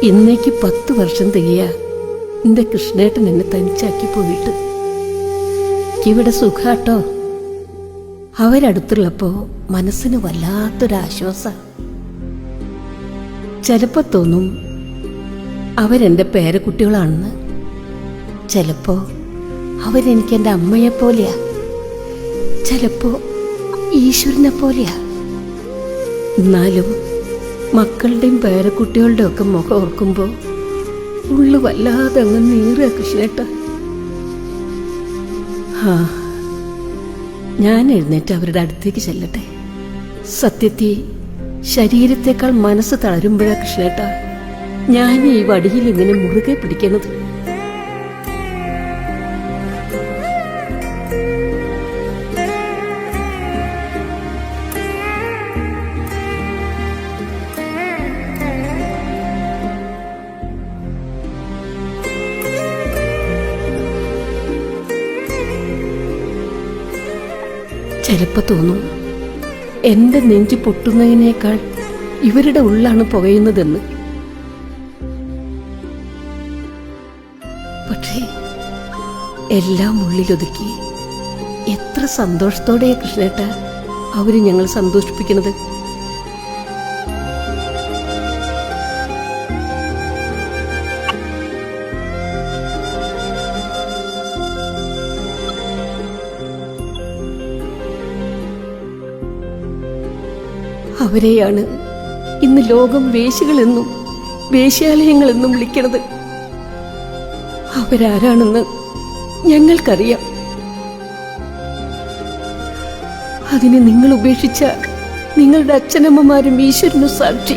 ഇന്നേക്ക് 10 വർഷം തികയ എന്റെ കൃഷ്ണേട്ടൻ എന്നെ തനിച്ചാക്കി പോയിട്ട്. ഇവിടെ സുഖാട്ടോ. അവരടുത്തുള്ളപ്പോ മനസ്സിന് വല്ലാത്തൊരാശ്വാസ. ചിലപ്പോ തോന്നും അവരെന്റെ പേരക്കുട്ടികളാണെന്ന്. ചിലപ്പോ അവരെനിക്ക് എൻ്റെ അമ്മയെപ്പോലെയാ, ചിലപ്പോ ഈശ്വരനെ പോലെയാ. എന്നാലും മക്കളുടെയും പേരക്കുട്ടികളുടെയും ഒക്കെ മുഖം ഓർക്കുമ്പോ ഉള്ളു വല്ലാതെ അങ്ങ് നീറുക കൃഷ്ണേട്ട. ഞാൻ എഴുന്നേറ്റ് അവരുടെ അടുത്തേക്ക് ചെല്ലട്ടെ. സത്യത്തിൽ ശരീരത്തെക്കാൾ മനസ്സ് തളരുമ്പോഴാ കൃഷ്ണേട്ട ഞാൻ ഈ വടിയിൽ ഇങ്ങനെ മുറുകെ പിടിക്കുന്നത്. ചിലപ്പോ തോന്നും എന്റെ നെഞ്ച് പൊട്ടുന്നതിനേക്കാൾ ഇവരുടെ ഉള്ളാണ് പുകയുന്നതെന്ന്. പക്ഷേ എല്ലാം ഉള്ളിലൊതുക്കി എത്ര സന്തോഷത്തോടെയാ കൃഷ്ണേട്ട അവര് ഞങ്ങൾ സന്തോഷിപ്പിക്കുന്നത്. അവരെയാണ് ഇന്ന് ലോകം വേശ്യകളെന്നും വേശ്യാലയങ്ങളെന്നും വിളിക്കുന്നത്. അവരാരാണെന്ന് ഞങ്ങൾക്കറിയാം. അതിനെ നിങ്ങൾ ഉപേക്ഷിച്ച നിങ്ങളുടെ അച്ഛനമ്മമാരും ഈശ്വരനും സാക്ഷി.